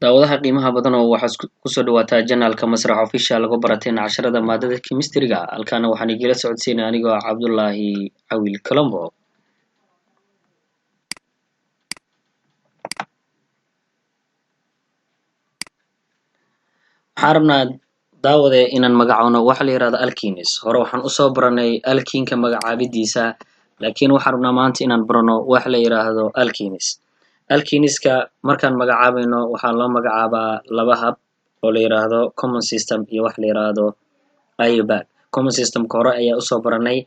daawadaha qiimaha badan oo waxaad kusoo dhawaataa janaalka Masrax Official lagu barateen casharada maadada chemistry-ga halkaana waxaan igala socodsiinaa anigoo ah Cabdullaahi Cawil Colombo. waxaan rabnaa daawade inaan magacoono waxa la yiraahdo alkenes. hore waxaan usoo baranay alkenka magacaabidiisa laakiin waxaan rabnaa maanta inaan barano waxa la yiraahdo alkenes. alkeneska markaan magacaabayno waxaa loo magacaabaa laba hab oo la yiraahdo common system iyo waxa la yiraahdo IUPAC. common systemka hore ayaa usoo baranay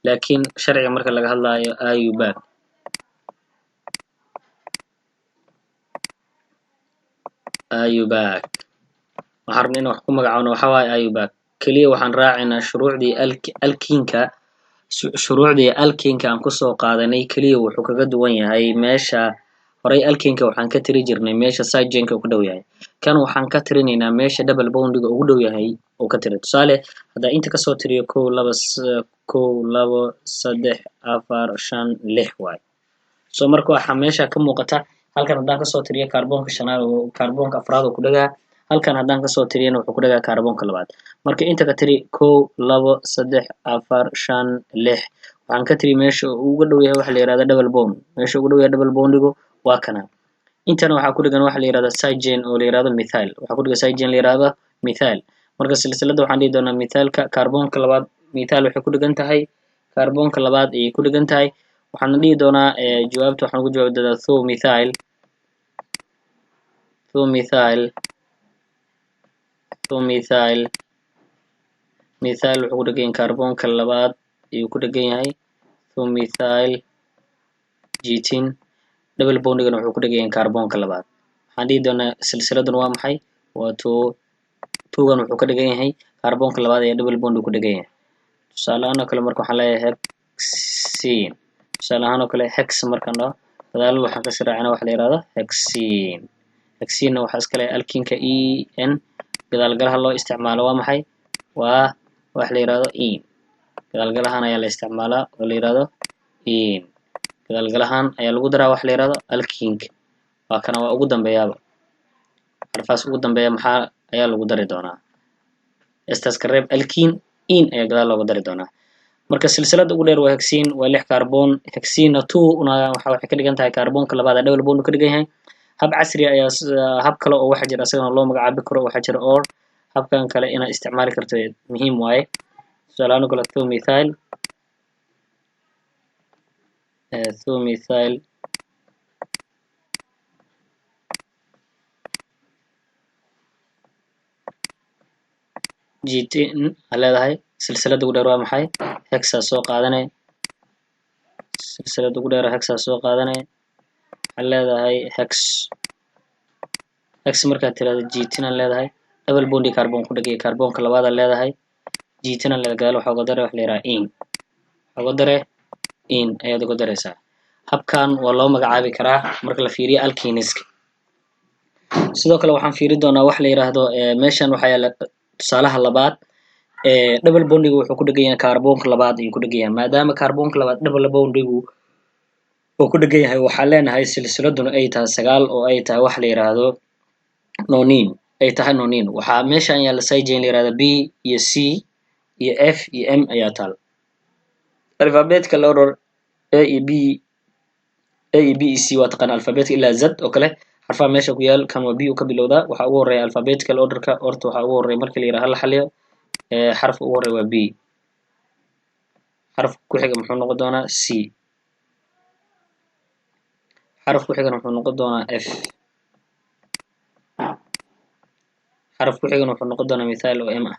laakiin sharciga marka laga hadlayo IUPAC waxaan rabnaa inaan wax ku magacaabno waxa waaye IUPAC kaliya waxaan raacaynaa shuruucdii alkenka aan kusoo qaadanay kaliya wuxuu kaga duwan yahay meesha horey alkenka waxaan ka tiri jirnay meesha side chainka uu ku dhow yahay kan waxaan ka tirinaynaa meesha double bondiga ugu dhow yahay uu ka tiri tusaale haddaa inta kasoo tiriyo 1 2 3 4 5 6 waaye so marka waxaa meesha ka muuqata halkan haddaan kasoo tiriyo kaarboonka shanaad oo kaarboonka afraad uu ku dhagaa halkan haddaan kasoo tiriyana wuxuu ku dhagaa kaarboonka labaad marka inta ka tiri 1 2 3 4 5 6 waxaan ka tiri meesha uu ugu dhow yahay waxa la yiraahdo double bond meesha ugu dhow yahay double bondigu waa kana intana waxaa ku dhagan waxa la yiraahdo side chain oo la yiraahdo methyl waxaa ku dhagan side chain la yiraahdo methyl marka silsilada waxaan dhihi doonaa methylka kaarboonka labaad methyl waxay ku dhagan tahay kaarboonka labaad ayay ku dhagan tahay waxaan dhihi doonaa jawaabta waxaan ugu jawaabi doonaa methyl wuxuu ku dhagan yahay kaarboonka labaad ayuu ku dhagan yahay methyl getin double bondigana wuxuu ku dhagan yahay kaarboonka labaad waxaan dhihi doonaa silsiladan waa maxay waa gan wuxuu ka dhagan yahay kaarboonka labaad ayaa double bond ku dhagan yahay tusaale ahaan oo kale marka waxaan leeyahay hexene tusaale ahaan oo kale hex markaan dhaho gadaal waxaan ka siraacina waxa la yiraahdo hexene waxaa iska leh alkenka en gadaalgalaha loo isticmaalo waa maxay waa waxa la yiraahdo en gadaalgalahan ayaa la isticmaalaa oo la yiraahdo en gadaalgalahan ayaa lagu daraa waxa la yiraahdo alkenka waa kana waa ugu dambeeyaaba xarfaas ugu dambeeya maxaa ayaa lagu dari doonaa estas ka reeb alkene en ayaa gadaal looga dari doonaa marka silsilada ugu dheer waa hexene waa 6 kaarboon hexene 2 waxay ka dhigan tahay kaarboonka labaad double bond ka dhigan yahay hab casri ayaa hab kale oo waxa jira asagana loo magacaabi karo waxa jira or habkan kale inaad isticmaali karto muhiim waaye tusaale kale methyl getin leedahay silsilada ugu dheer waa maxay hexa soo qaadanay silsilada ugu dheer hexa soo qaadanay leedahay hex markaad tiraahdo getin leedahay double bondi kaarboon ku dhagay kaarboonka labaad leedahay getin leedahay waxa uga daray wax la yiraahdo en uga daray en ayaad uga daraysaa habkan waa loo magacaabi karaa marka la fiiriyo alkeneska sidoo kale waxaan fiiri doonaa wax la yiraahdo meeshan waxa yaala tusaalaha labaad double bondiga wuxuu ku dhagan yahay kaarboonka labaad ayuu ku dhagan yahay maadaama kaarboonka labaad double bondigu oo ku dhagan yahay waxaan leenahay silsiladuna ay tahay 9 oo ay tahay wax la yiraahdo nonene ay tahay nonene waxaa meeshan yaala side chain la yiraahdo B iyo C iyo F iyo M ayaa taal alphabetka order A iyo B iyo C waa taqaan alphabetka ilaa Z oo kale xarfaha meesha ku yaal kan waa B ka bilowda waxa ugu horeeya alphabetical orderka horta waxa ugu horeeya markii la yiraahdo la xaliyo xarafka ugu horeeya waa B xarafka ku xiga muxuu noqon doonaa C xarafka ku xiga wuxuu noqon doonaa F xarafka ku xiga wuxuu noqon doonaa methyl oo M ah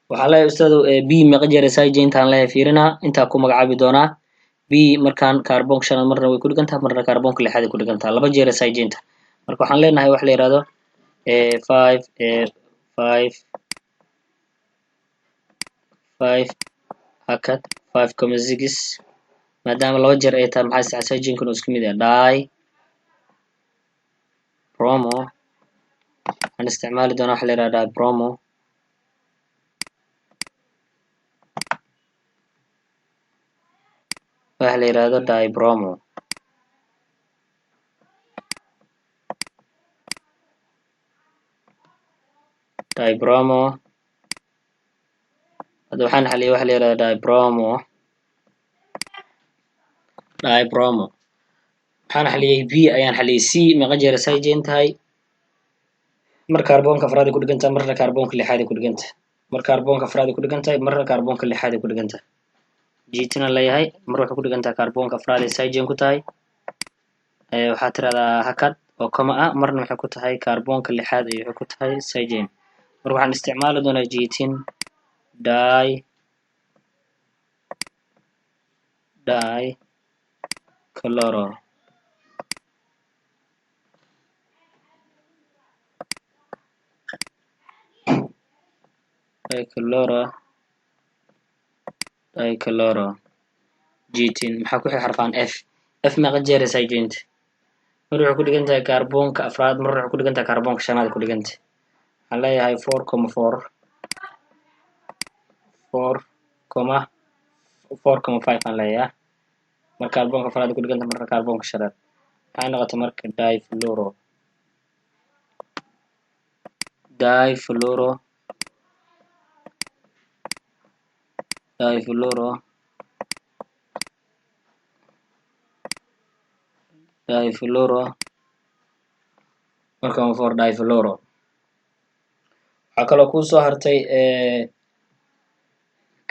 waxaa leeyahay ustaado B meeqa jeer side chain taan leeyahay fiirina inta ku magacaabi doonaa B markaan kaarboonka shanaad marna way ku dhigan tahay marna kaarboonka lixaad ay ku dhigan tahay laba jeer side chain marka waxaan leenahay wax la yiraahdo 5 hakad 5,6 maadaama laba jeer ay tahay maxaa side chain kan isku mid ah di bromo aan isticmaali doonaa wax la yiraahdo di bromo waxa la yiraahdo dibromo dibromo hadda waxaan xaliyay waxa la yidhahda dibromo waxaan xaliyay b ayaan xaliyay c meeqa jeer cygen tahay mar kaarboonka afraad ay ku dhigan tahay marna kaarboonka lixaad ay ku dhigan tahay mar kaarboonka afraad ay ku dhigan tahay marna kaarboonka lixaad ay ku dhigan tahay jiitina leeyahay mar waxay ku dhigan tahay kaarboonka afraad ay cygen ku tahay waxaa tirahdaa hakad oo koma ah marna waxay ku tahay kaarboonka lixaad ay waxay ku tahay cygen mar waxaan isticmaali doonaa jiitin dichloro jiitin maxaa ku xig xarfaan f meeqa jeer cygenta mar waxay ku dhigan tahay kaarboonka afraad mar waxay ku dhigan tahay kaarboonka shanaad ku dhigan tahay waxaan leeyahay 4,5 aan leeyahay mar kaarboonka afraad ku dhigan tahay marna kaarboonka shanaad waxay noqotay marka difluoro marka 4 difluoro waxaa kaloo kusoo hartay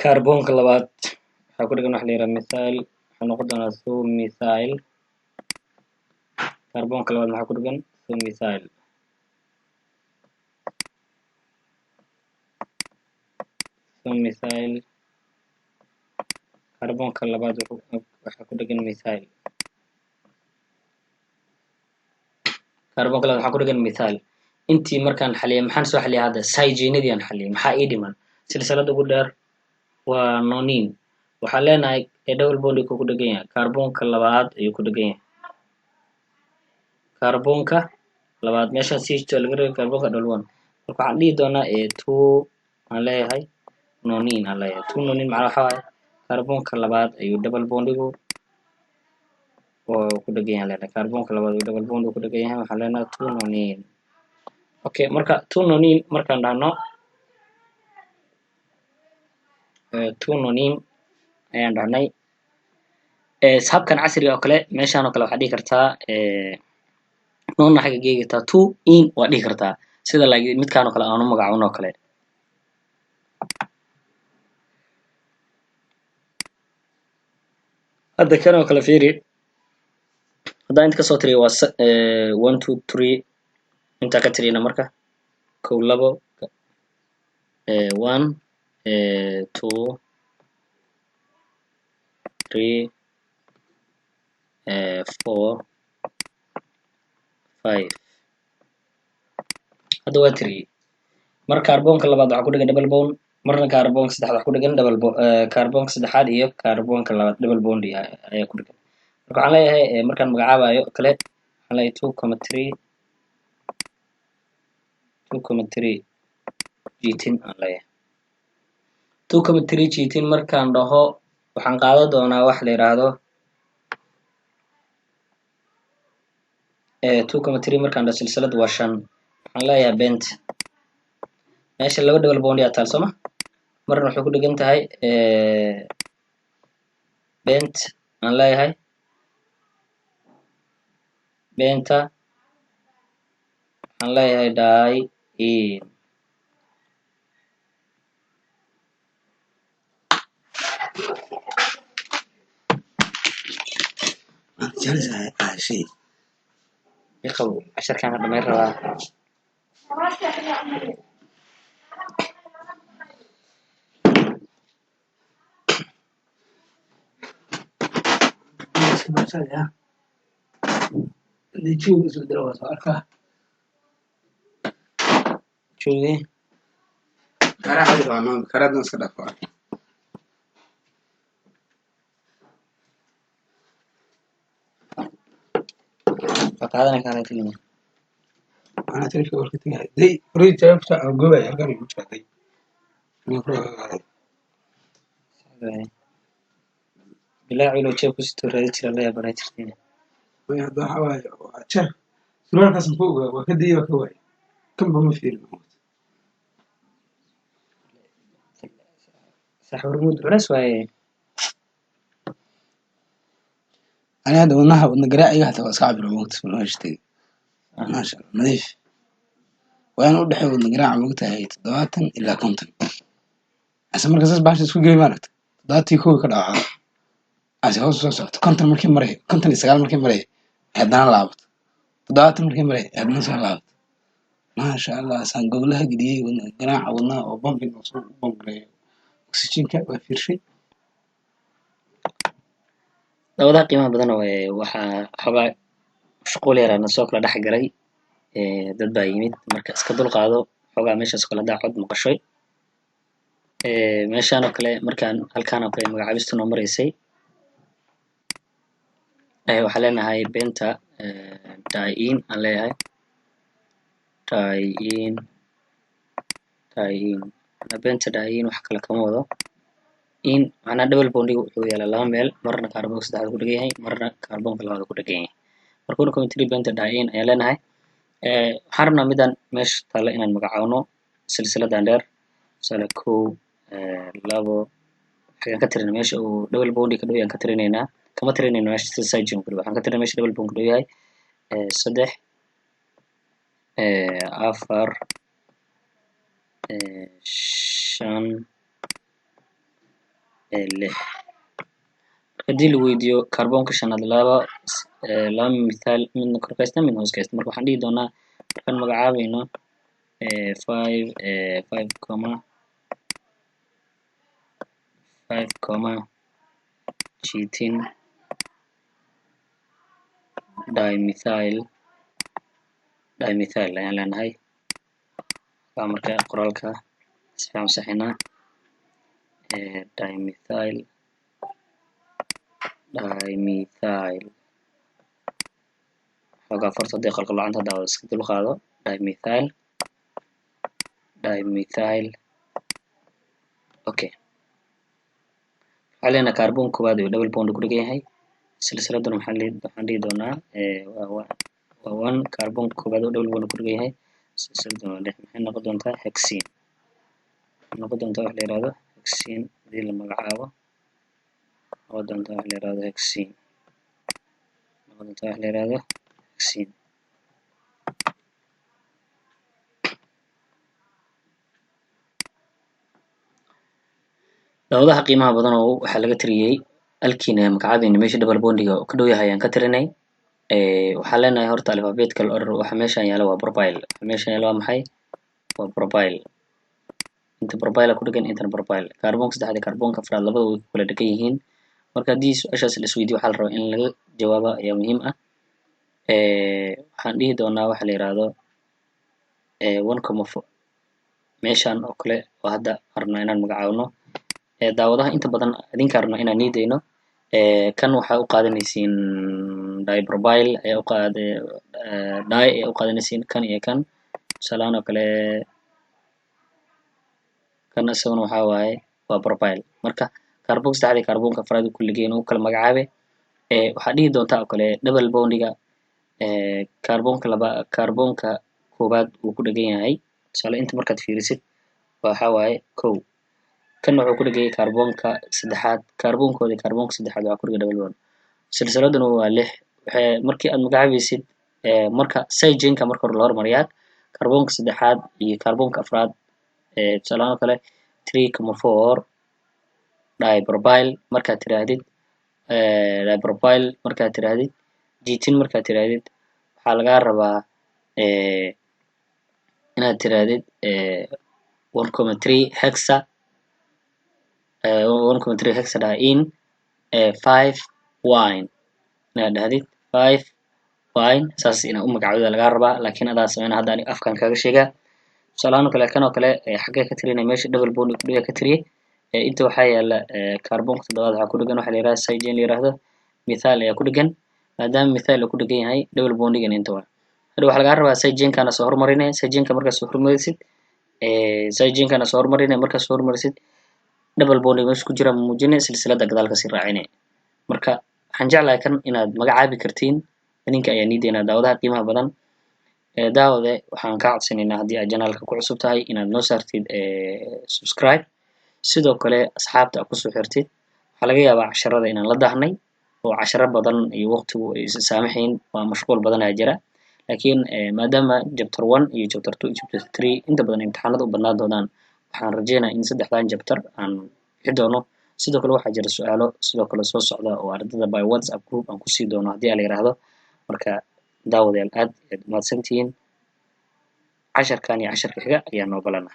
kaarboonka labaad waxaa ku dhigan waxa la yidhaha methyl waxaa noqon doonaa thumethyl kaarboonka labaad maxaa ku dhigan thumethyl kaarboonka labaad waxaa ku dhigan methyl kaarboonka labaad waxaa ku dhigan methyl intii markaan xaliyay maxaan soo xaliyay hadda cygenadii aan xaliyay maxaa ii dhiman silsilada ugu dheer waa nonin waxaan leenahay double bond ku dhigan yahay kaarboonka labaad ayuu ku dhigan yahay kaarboonka labaad meeshaan ch2 laga reebay kaarboonka double bond marka waxaan dhihi doonaa 2 aan leeyahay nonin aan leeyahay 2 nonin macnaha waxa waaye kaarboonka labaad ayuu double bondigu oo ku dhigan yahay leedahay kaarboonka labaad ayuu double bond ku dhigan yahay waxaan leenahay 2 nonin okay marka 2 nonin markaan dhahno 2 nonin ayaan dhahnay habkan casriga oo kale meeshaan oo kale waxaa dhihi kartaa nonna xagga geegi kartaa 2 in waa dhihi kartaa sida midkaan oo kale aanu magacaabno oo kale hadda kan oo kale fiiri haddaan inta kasoo tiriyo waa 1 2 3 intaa ka tiriyna marka 1 2 3 4 5 hadda waa tiriyey mar kaarboonka labaad waxaa ku dhigan double bond marna kaarboonka saddexaad waxaa ku dhigan kaarboonka saddexaad iyo kaarboonka labaad double bond ayaa ku dhigan marka waxaan leeyahay markaan magacaabayo kale waxaan leeyahay 2,3 jiitin aan leeyahay 2,3 jiitin markaan dhaho waxaan qaadan doonaa wax la yiraahdo 2,3 markaan dhaho silsiladu waa 5 waxaan leeyahay bent meesha laba double bond ayaa taal sooma marna waxay ku dhigan tahay bent aan leeyahay benta waxaan leeyahay di-in iqabo casharkaan ka dhamayn rabaa joogi karadan iska dhaaf فقعدنا كان يتكلم أنا تعرف أول كتير دي ريت تعرف جوا يا كم يمشي دي بالله علو تشوف ستور هذي الله يبارك فينا ويا ده حواي شاف سؤال قسم فوق وكدي وكواي كم بهم في الموت صح ورمود عرس واي أنا هذا ودنا قراءة حتى صعب الوقت في الوقت ما شاء الله نظيف وأنا أقول حي ودنا قراءة وقت هاي تضغط إلا كونتن أسمع مركز باش تسوي جيم مالك ضغط يكون كذا أسمع هو صوت كونتن مركي مري كونتن يسقال مركي مري هدنا لعبت ضغط مركي مري هدنا سلعبت ما شاء الله سان قولها قديه ودنا قراءة ودنا وبمبي وصول بمبي أكسجين كأ في شيء dawadaha qiimaha badan waxaa xogaa mashquul yar na soo kala dhex galay dad baa yimid marka iska dul qaado xogaa meeshaas oo kale haddaa cod maqashay meeshaan oo kale markaan halkaan oo kale magacaabista noo maraysay waxaan leenahay benta tie-in aan leeyahay tie-in benta tie-in wax kale kama wado in macnaha double bondiga wuxuu yaalaa laba meel marna kaarboonka saddexaad ku dhegan yahay marna kaarboonka labaad ku dhegan yahay marka 1.3 benta tie-in ayaan leenahay waxaan rabnaa midaan meesha taalla inaan magacaawno silsiladan dheer tusaale 1 2 waxaan ka tirinay meesha uu double bondi ka dhow yaan ka tirinaynaa kama tirinayno meesha side chain ku dhow waxaan ka tirinay meesha double bond ku dhow yahay 3 4 5 6 haddii la weydiiyo kaarboonka shanaad laba mithaal midna kor kaysta midna hoos kaysta marka waxaan dhihi doonaa markaan magacaabayno 5 cheating dimethyl ayaan leenahay waa marka qoraalka si fiican u saxinaa dimethyl xoogaa farta hadday qalqallocanta haddaa wada iska dul qaado dimethyl okay waxaa leenahay kaarboon koowaad iyo double bond ku dhegan yahay silsiladan waxaan dhihi doonaa waa 1 kaarboon koowaad oo double bond ku dhegan yahay silsiladan waa 6 maxay noqon doontaa hexene noqon doontaa wax la yiraahdo hexene hadii la magacaabo noqon doontaa wax la yiraahdo hexene dawadaha qiimaha badan oo waxaa laga tiriyey alkiina magacaabayna meesha double bondiga ka dhow yahay ayaan ka tirinay waxaan leenahay horta alphabetical order waxa meeshaan yaala waa propyl waxa meeshaan yaala waa maxay waa propyl inta propyl ku dhegan intana propyl kaarboonka saddexaad iyo kaarboonka afraad labada way kala dhegan yihiin marka haddii su-aashaas la isweydiiyo waxaa la rabaa in laga jawaabo ayaa muhiim ah waxaan dhihi doonaa waxa la yiraahdo 1,4 meeshaan oo kale oo hadda rabnaa inaan magacaawno daawadaha inta badan idinka rabnaa inaan niidayno kan waxaa u qaadanaysiin dipropyl ayaa u qaadanaysiin kan iyo kan tusaalahaan oo kale kan isaguna waxaa waaye waa propyl marka kaarboonka saddexaad iyo kaarboonka afraad kulligeen u kala magacaabe waxaad dhihi doontaa oo kale double bondiga kaarboonka koowaad uu ku dhegan yahay tusaale inta markaad fiirisid waxaa waaye 1 kan wuxuu ku dhegan yahay kaarboonka saddexaad kaarboonkooda iyo kaarboonka saddexaad waxaa ku dhegan double bond silsiladuna waa 6 markii aad magacaabaysid marka side chainka marka hore la hormariyaa kaarboonka saddexaad iyo kaarboonka afraad tusaalahaan oo kale 3,4 dipropyl markaad tiraahdid jitin markaad tiraahdid waxaa lagaa rabaa inaad tiraahdid 1,3 hexa 1,3 hexa die-in 5 wine inaad dhahdid 5 wine saas inaad u magacaawida lagaa rabaa laakiin adaa sameyna hadda aniga afkaan kaaga sheegaa tusaalahaan oo kale kan oo kale xaggee ka tirinay meesha double bond ku dhegan ka tiriyay inta waxaa yaala kaarboonka toddobaad waxaa ku dhegan waxa la yiraahdo side chain la yiraahdo mithaal ayaa ku dhegan maadaama mithaal uu ku dhegan yahay double bondigan inta waa hadda waxaa lagaa rabaa side chain-kana soo hormarinay side chain-ka markaad soo hormarisid markaad soo hormarisid double bondiga meesha ku jira muujinay silsilada gadaal kasii raacinay marka waxaan jeclahay kan inaad magacaabi kartiin idinka ayaa niidaynaa daawadaha qiimaha badan daawade waxaan kaa codsanaynaa haddii aad janaalka ku cusub tahay inaad noo saartid subscribe sidoo kale asxaabta aad kusoo xirtid waxaa laga yaabaa casharada inaan la daahnay oo casharo badan iyo waqtigu ay is saamaxayn waa mashquul badan ayaa jira laakiin maadaama chapter 1 iyo chapter 2 iyo chapter 3 inta badan imtixaanada u badnaan doonaan waxaan rajeynayaa in saddexdan chapter aan bixi doono sidoo kale waxaa jira su-aalo sidoo kale soo socda oo ardayda by WhatsApp group aan kusii doono haddii la yiraahdo marka daawadayaal aad ayaad umahadsantihiin casharkan iyo casharka xiga ayaa noo balana